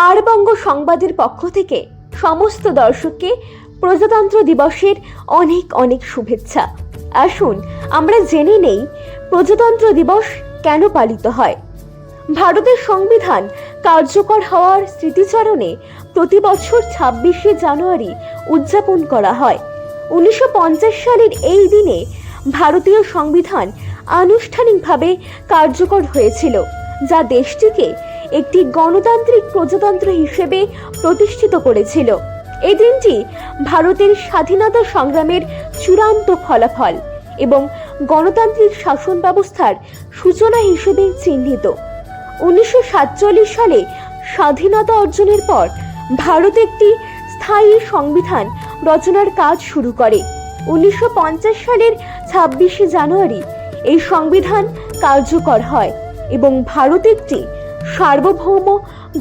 আর বঙ্গ সংবাদের পক্ষ থেকে সমস্ত দর্শককে প্রজাতন্ত্র দিবসের অনেক অনেক শুভেচ্ছা। আসুন আমরা জেনে নেই প্রজাতন্ত্র দিবস কেন পালিত হয়। ভারতের সংবিধান কার্যকর হওয়ার স্মৃতিচারণে প্রতি বছর 26শে জানুয়ারি উদযাপন করা হয়। 1950 সালের এই দিনে ভারতীয় সংবিধান আনুষ্ঠানিকভাবে কার্যকর হয়েছিল, যা দেশটিকে একটি গণতান্ত্রিক প্রজাতন্ত্র হিসেবে প্রতিষ্ঠিত করেছিল। এই দিনটি ভারতের স্বাধীনতা সংগ্রামের চূড়ান্ত ফলাফল এবং গণতান্ত্রিক শাসন ব্যবস্থার সূচনা হিসেবে চিহ্নিত। 1947 সালে স্বাধীনতা অর্জনের পর ভারত একটি স্থায়ী সংবিধান রচনার কাজ শুরু করে। 1950 সালের 26শে জানুয়ারি এই সংবিধান কার্যকর হয় এবং ভারত একটি সার্বভৌম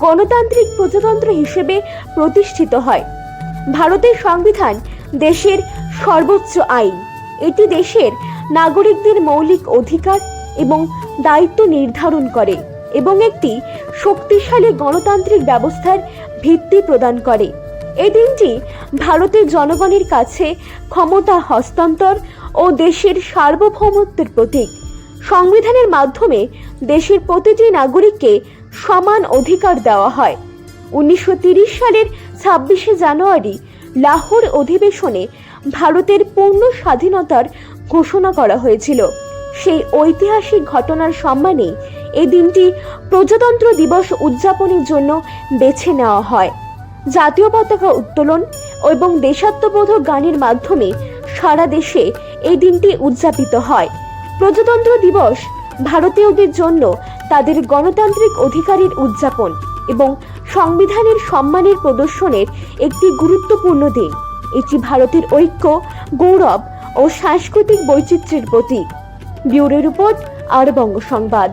গণতান্ত্রিক প্রজাতন্ত্র হিসেবে প্রতিষ্ঠিত হয়। ভারতের সংবিধান দেশের সর্বোচ্চ আইন। এটি দেশের নাগরিকদের মৌলিক অধিকার এবং দায়িত্ব নির্ধারণ করে এবং একটি শক্তিশালী গণতান্ত্রিক ব্যবস্থার ভিত্তি প্রদান করে। এই দিনটি ভারতের জনগণের কাছে ক্ষমতা হস্তান্তর ও দেশের সার্বভৌমত্বের প্রতীক। সংবিধানের মাধ্যমে দেশের প্রতিটি নাগরিককে সমান অধিকার দেওয়া হয়। 1930 সালের 26শে জানুয়ারি লাহোর অধিবেশনে ভারতের পূর্ণ স্বাধীনতার ঘোষণা করা হয়েছিল। সেই ঐতিহাসিক ঘটনার সম্মানে এই দিনটি প্রজাতন্ত্র দিবস উদযাপনের জন্য বেছে নেওয়া হয়। জাতীয় পতাকা উত্তোলন এবং দেশাত্মবোধক গানের মাধ্যমে সারা দেশে এই দিনটি উদযাপিত হয়। প্রজাতন্ত্র দিবস ভারতীয়দের জন্য তাদের গণতান্ত্রিক অধিকারের উদযাপন এবং সংবিধানের সম্মানের প্রদর্শনের একটি গুরুত্বপূর্ণ দিন। এটি ভারতের ঐক্য, গৌরব ও সাংস্কৃতিক বৈচিত্র্যের প্রতীক। ব্যুরো রিপোর্ট, আর বঙ্গ সংবাদ।